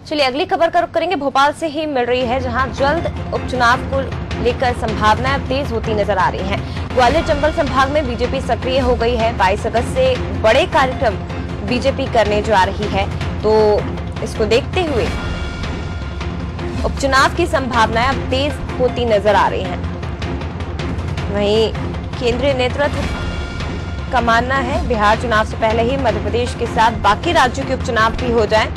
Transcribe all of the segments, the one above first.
चलिए अगली खबर का रुख करेंगे। भोपाल से ही मिल रही है, जहां जल्द उपचुनाव को लेकर संभावनाएं अब तेज होती नजर आ रही हैं। ग्वालियर चंबल संभाग में बीजेपी सक्रिय हो गई है। 22 अगस्त से बड़े कार्यक्रम बीजेपी करने जा रही है, तो इसको देखते हुए उपचुनाव की संभावनाएं अब तेज होती नजर आ रही हैं। वहीं केंद्रीय नेतृत्व का मानना है बिहार चुनाव से पहले ही मध्य प्रदेश के साथ बाकी राज्यों के उपचुनाव भी हो जाएं,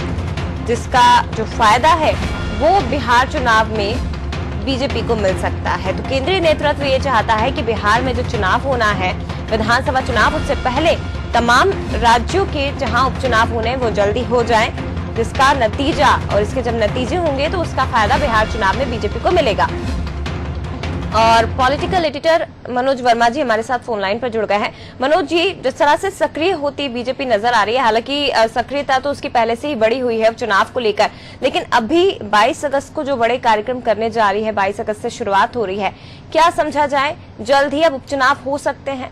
जिसका जो फायदा है वो बिहार चुनाव में बीजेपी को मिल सकता है। तो केंद्रीय नेतृत्व ये चाहता है कि बिहार में जो चुनाव होना है, विधानसभा चुनाव, उससे पहले तमाम राज्यों के जहां उपचुनाव होने वो जल्दी हो जाएं, जिसका नतीजा और इसके जब नतीजे होंगे तो उसका फायदा बिहार चुनाव में बीजेपी को मिलेगा। और पॉलिटिकल एडिटर मनोज वर्मा जी हमारे साथ फोन लाइन पर जुड़ गए हैं। मनोज जी, जिस तरह से सक्रिय होती बीजेपी नजर आ रही है, हालांकि सक्रियता तो उसकी पहले से ही बढ़ी हुई है चुनाव को लेकर, लेकिन अभी 22 अगस्त को जो बड़े कार्यक्रम करने जा रही है, 22 अगस्त से शुरुआत हो रही है, क्या समझा जाए, जल्द ही अब उपचुनाव हो सकते हैं?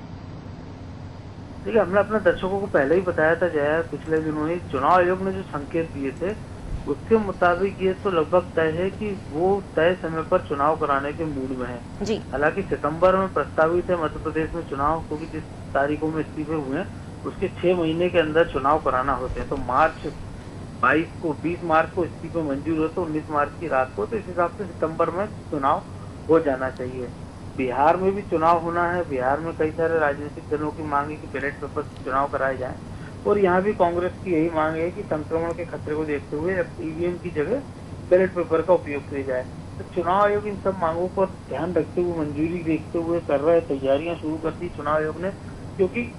देखिए, हमने अपने दर्शकों को पहले ही बताया था जया, पिछले दिनों ही चुनाव आयोग ने जो संकेत दिए थे उसके मुताबिक ये तो लगभग तय है कि वो तय समय पर चुनाव कराने के मूड में है। हालांकि सितंबर में प्रस्तावित है मध्य प्रदेश में चुनाव, क्योंकि जिस तारीखों में इस्तीफे हुए हैं उसके 6 महीने के अंदर चुनाव कराना होते हैं। तो 20 मार्च को इस्तीफे मंजूर हो तो 19 मार्च की रात को, तो इस हिसाब से सितम्बर में चुनाव हो जाना चाहिए। बिहार में भी चुनाव होना है। बिहार में कई सारे राजनीतिक दलों की मांग है कि बैलेट पेपर से चुनाव कराए जाए, और यहाँ भी कांग्रेस की यही मांग है कि संक्रमण के खतरे को देखते हुए ईवीएम की जगह बैलेट पेपर का उपयोग किया जाए। तो चुनाव आयोग इन सब मांगों पर ध्यान रखते हुए, मंजूरी देखते हुए कर रहे, तैयारियां शुरू कर दी चुनाव आयोग ने, क्योंकि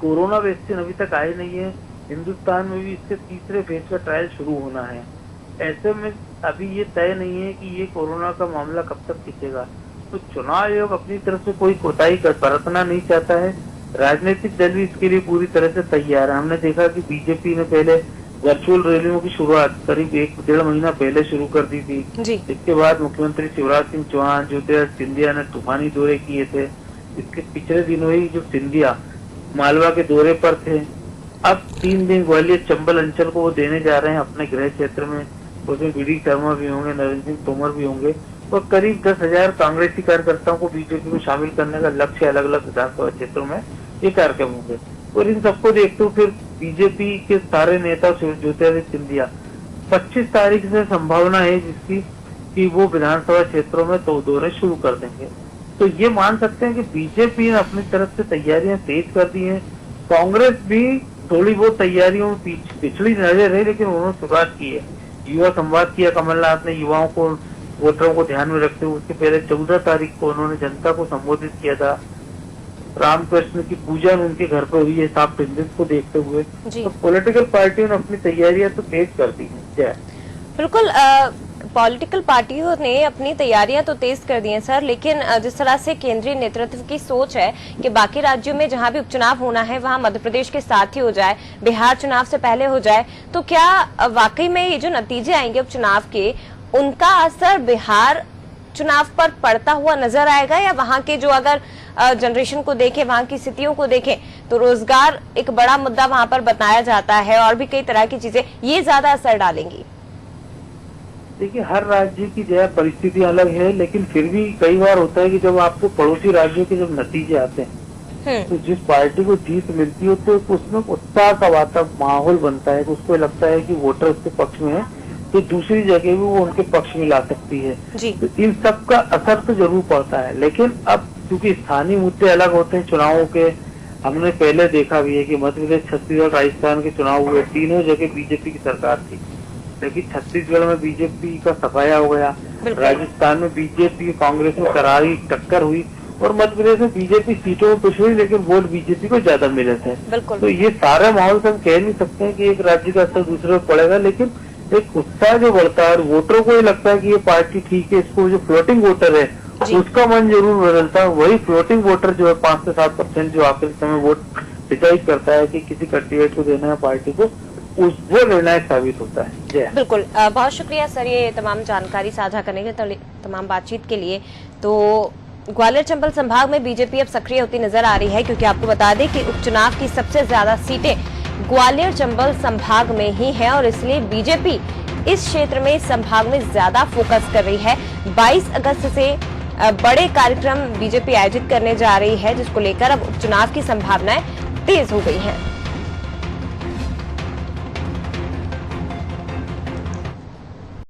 कोरोना वैक्सीन अभी तक आई नहीं है। हिंदुस्तान में भी इसके तीसरे फेज का ट्रायल शुरू होना है। ऐसे में अभी ये तय नहीं है कि ये कोरोना का मामला कब तक खींचेगा। तो चुनाव आयोग अपनी तरफ से कोई कोताही बरतना नहीं चाहता है। राजनीतिक दल भी इसके लिए पूरी तरह से तैयार है। हमने देखा कि बीजेपी ने पहले वर्चुअल रैलियों की शुरुआत करीब 1-1.5 महीना पहले शुरू कर दी थी। इसके बाद मुख्यमंत्री शिवराज सिंह चौहान, ज्योतिरादित्य सिंधिया ने तूफानी दौरे किए थे। इसके पिछले दिनों ही जो सिंधिया मालवा के दौरे पर थे, अब 3 दिन ग्वालियर चंबल अंचल को वो देने जा रहे हैं अपने गृह क्षेत्र में। उसमें बीडी शर्मा भी होंगे, नरेंद्र सिंह तोमर भी होंगे, और करीब 10,000 कांग्रेसी कार्यकर्ताओं को बीजेपी में शामिल करने का लक्ष्य अलग अलग विधानसभा क्षेत्रों में ये कार्यक्रम होंगे। और इन सबको देखते हुए फिर बीजेपी के सारे नेता ज्योतिरादित्य सिंधिया 25 तारीख से संभावना है जिसकी कि वो विधानसभा क्षेत्रों में तो दौरे शुरू कर देंगे। तो ये मान सकते हैं कि बीजेपी ने अपनी तरफ से तैयारियां तेज कर दी हैं। कांग्रेस भी थोड़ी बहुत तैयारियों में पिछड़ी नजर है, लेकिन उन्होंने शुरुआत की है। युवा संवाद किया कमलनाथ ने, युवाओं को, वोटरों को ध्यान में रखते हुए। उसके पहले 14 तारीख को उन्होंने जनता को संबोधित किया था। रामकृष्ण की पूजन उनके घर पर हुई है साफ टिंडिस को देखते हुए। तो पॉलिटिकल पार्टियों ने अपनी तैयारियां तो तेज कर दी है। बिल्कुल, पॉलिटिकल पार्टियों ने अपनी तैयारियां तो तेज कर दी हैं सर, लेकिन जिस तरह से केंद्रीय नेतृत्व की सोच है कि बाकी राज्यों में जहां भी उपचुनाव होना है वहां मध्य प्रदेश के साथ ही हो जाए, बिहार चुनाव से पहले हो जाए, तो क्या वाकई में ये जो नतीजे आएंगे उपचुनाव के, उनका असर बिहार चुनाव पर पड़ता हुआ नजर आएगा? या वहां के जो अगर जनरेशन को देखें, वहां की स्थितियों को देखें, तो रोजगार एक बड़ा मुद्दा वहां पर बताया जाता है और भी कई तरह की चीजें, ये ज्यादा असर डालेंगी? देखिए, हर राज्य की जो है परिस्थिति अलग है, लेकिन फिर भी कई बार होता है कि जब आपको पड़ोसी राज्यों के जब नतीजे आते हैं तो जिस पार्टी को जीत मिलती है तो उसमें उत्साह का माहौल बनता है। उसको लगता है कि वोटर उसके पक्ष में है, तो दूसरी जगह भी वो उनके पक्ष में ला सकती है। तो इन सब का असर तो जरूर पड़ता है। लेकिन अब क्योंकि स्थानीय मुद्दे अलग होते हैं चुनावों के, हमने पहले देखा भी है कि मध्य प्रदेश, छत्तीसगढ़, राजस्थान के चुनाव हुए, तीनों जगह बीजेपी की सरकार थी, लेकिन छत्तीसगढ़ में बीजेपी का सफाया हो गया, राजस्थान में बीजेपी कांग्रेस में करारी टक्कर हुई, और मध्य प्रदेश में बीजेपी सीटों में पिछड़ी, लेकिन वोट बीजेपी को ज्यादा मिले थे। तो ये सारे माहौल से हम कह नहीं सकते हैं कि एक राज्य का असर दूसरे पर पड़ेगा, लेकिन एक उत्साह जो बढ़ता है, वोटरों को ये लगता है कि ये पार्टी ठीक है, इसको जो फ्लोटिंग वोटर है उसका मन जरूर बदलता है। वही फ्लोटिंग वोटर जो है 5 से 7% जो आखिरी समय वोट डिसाइड करता है कि किसी कैंडिडेट को देना है पार्टी को, वो निर्णायक साबित होता है। बिल्कुल, बहुत शुक्रिया सर ये तमाम जानकारी साझा करने के, तमाम बातचीत के लिए। तो ग्वालियर चंबल संभाग में बीजेपी अब सक्रिय होती नजर आ रही है, क्योंकि आपको बता दें कि उपचुनाव की सबसे ज्यादा सीटें ग्वालियर चंबल संभाग में ही है, और इसलिए बीजेपी इस क्षेत्र में संभाग में ज्यादा फोकस कर रही है। 22 अगस्त से बड़े कार्यक्रम बीजेपी आयोजित करने जा रही है, जिसको लेकर अब उपचुनाव की संभावनाएं तेज हो गई हैं।